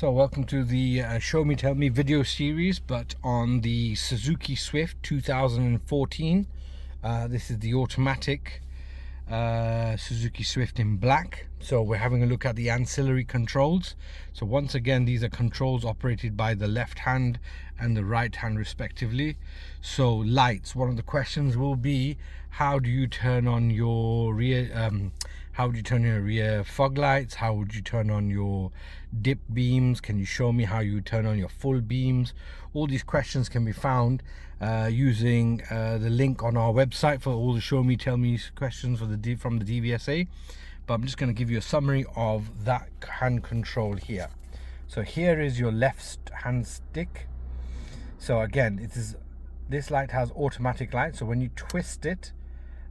So welcome to the Show Me Tell Me video series, but on the Suzuki Swift 2014. This is the automatic Suzuki Swift in black. So we're having a look at the ancillary controls. So once again, these are controls operated by the left hand and the right hand respectively. So lights, one of the questions will be, how do you turn on your rear fog lights? How would you turn on your dip beams? Can you show me how you turn on your full beams? All these questions can be found using the link on our website for all the show me tell me questions from the dvsa. But I'm just going to give you a summary of that hand control here. So here is your left hand stick. So again, this light has automatic light, so when you twist it,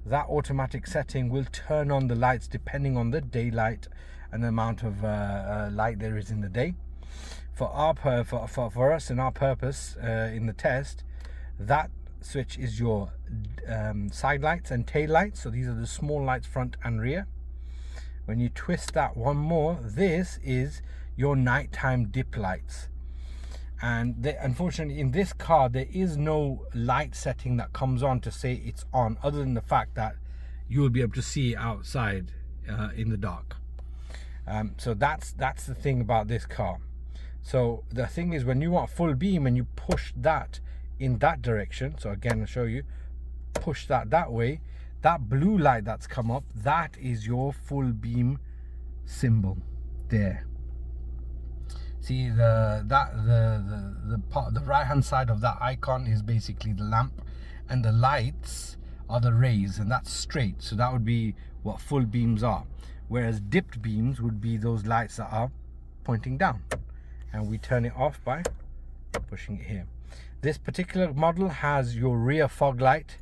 that automatic setting will turn on the lights depending on the daylight and the amount of light there is in the day. For us and our purpose in the test, that switch is your side lights and tail lights. So these are the small lights front and rear. When you twist that one more, this is your nighttime dip lights. And unfortunately in this car there is no light setting that comes on to say it's on, other than the fact that you will be able to see outside in the dark. So that's the thing about this car. So the thing is, when you want full beam and you push that in that direction, so again I'll show you, push that way, that blue light that's come up, that is your full beam symbol there. See, the right hand side of that icon is basically the lamp, and the lights are the rays, and that's straight, so that would be what full beams are. Whereas dipped beams would be those lights that are pointing down, and we turn it off by pushing it here. This particular model has your rear fog light.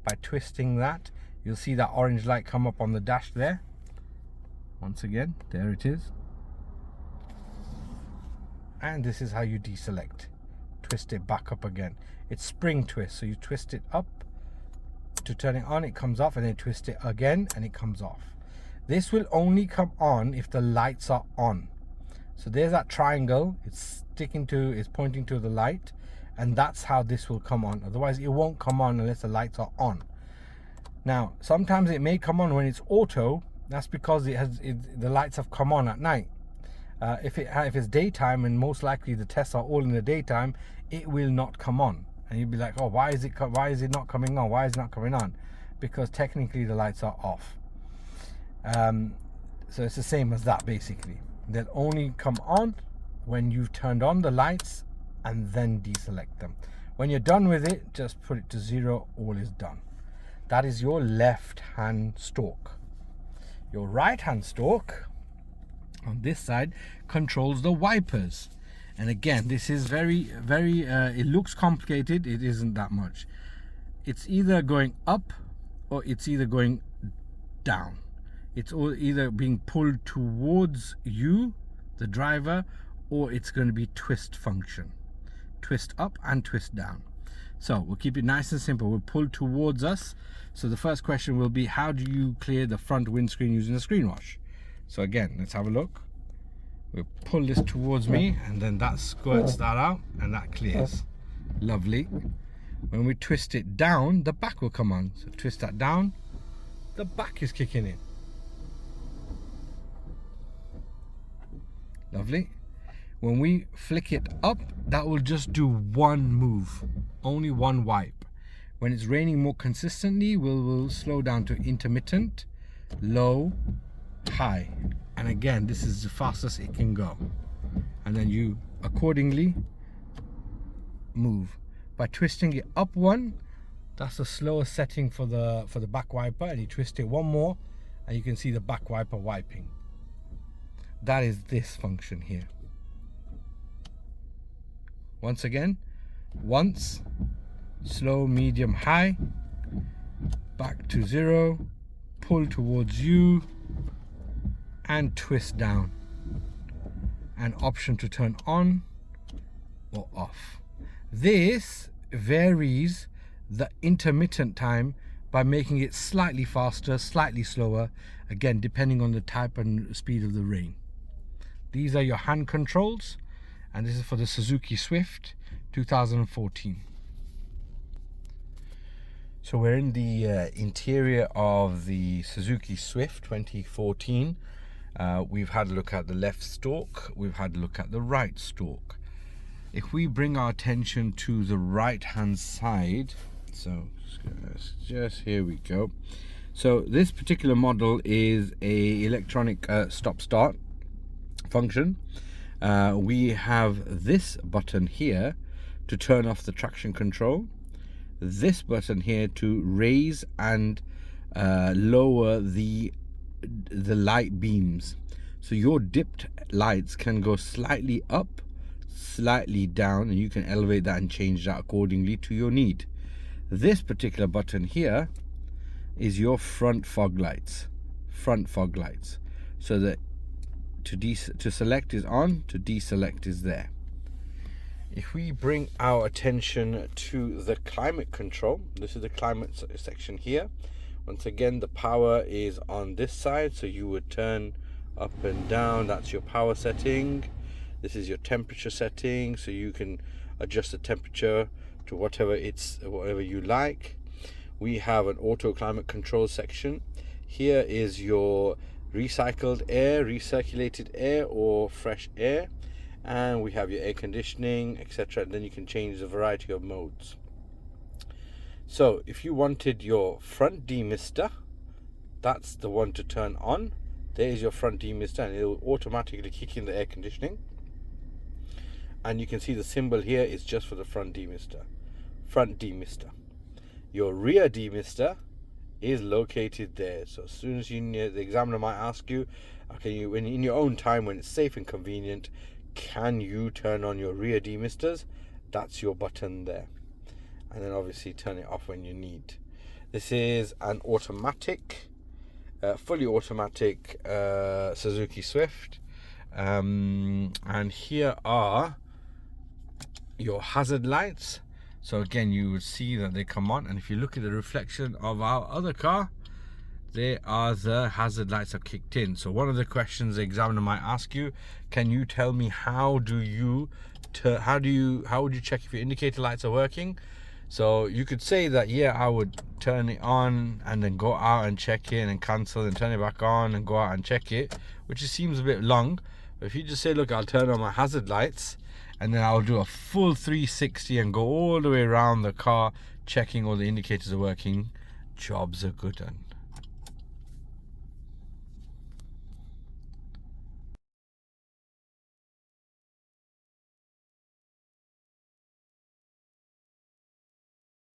By twisting that, you'll see that orange light come up on the dash there. Once again, there it is. And this is how you deselect. Twist it back up again. It's spring twist, so you twist it up to turn it on, it comes off, and then twist it again and it comes off. This will only come on if the lights are on. So there's that triangle, it's pointing to the light, and that's how this will come on. Otherwise it won't come on unless the lights are on. Now sometimes it may come on when it's auto. That's because the lights have come on at night. If it's daytime, and most likely the tests are all in the daytime, it will not come on, and you'll be like, oh, why is it not coming on? Why is it not coming on? Because technically the lights are off. So it's the same as that. Basically, they'll only come on when you've turned on the lights and then deselect them. When you're done with it, just put it to 0. All is done. That is your left hand stalk. Your right hand stalk on this side controls the wipers, and again, this is very it looks complicated. It isn't that much. It's either going up or it's either going down. It's either being pulled towards you, the driver, or it's going to be twist function, twist up and twist down. So we'll keep it nice and simple. We'll pull towards us. So the first question will be, how do you clear the front windscreen using a screen wash? So again, let's have a look. We'll pull this towards me, and then that squirts that out, and that clears. Lovely. When we twist it down, the back will come on. So twist that down, the back is kicking in. Lovely. When we flick it up, that will just do one move, only one wipe. When it's raining more consistently, we'll slow down to intermittent, low, high, and again, this is the fastest it can go, and then you accordingly move. By twisting it up one, that's a slower setting for the back wiper, and you twist it one more and you can see the back wiper wiping. That is this function here. Once again, once, slow, medium, high, back to 0, pull towards you, and twist down. An option to turn on or off. This varies the intermittent time by making it slightly faster, slightly slower, again depending on the type and speed of the rain. These are your hand controls. and this is for the Suzuki Swift 2014. So we're in the interior of the Suzuki Swift 2014. We've had a look at the left stalk, we've had a look at the right stalk. If we bring our attention to the right hand side, so just here we go. So this particular model is a electronic stop start function. We have this button here to turn off the traction control, this button here to raise and lower the light beams. So your dipped lights can go slightly up, slightly down, and you can elevate that and change that accordingly to your need. This particular button here is your front fog lights. So that to select is on, to deselect is there. If we bring our attention to the climate control, this is the climate section here. Once again, the power is on this side, so you would turn up and down. That's your power setting. This is your temperature setting, so you can adjust the temperature to whatever you like. We have an auto climate control section. Here is your recycled air, recirculated air, or fresh air, and we have your air conditioning, etc. And then you can change the variety of modes. So if you wanted your front demister, that's the one to turn on. There is your front demister, and it will automatically kick in the air conditioning. And you can see the symbol here is just for the front demister. Your rear demister is located there. So as soon as the examiner might ask you, okay, when in your own time, when it's safe and convenient, can you turn on your rear demisters? That's your button there. And then obviously turn it off when you need. This is an automatic, fully automatic Suzuki Swift. And here are your hazard lights. So again, you would see that they come on, and if you look at the reflection of our other car, there are the hazard lights are kicked in. So one of the questions the examiner might ask you, can you tell me how would you check if your indicator lights are working? So you could say that, yeah, I would turn it on and then go out and check it and cancel and turn it back on and go out and check it, which seems a bit long. But if you just say, look, I'll turn on my hazard lights and then I'll do a full 360 and go all the way around the car, checking all the indicators are working, jobs are good done.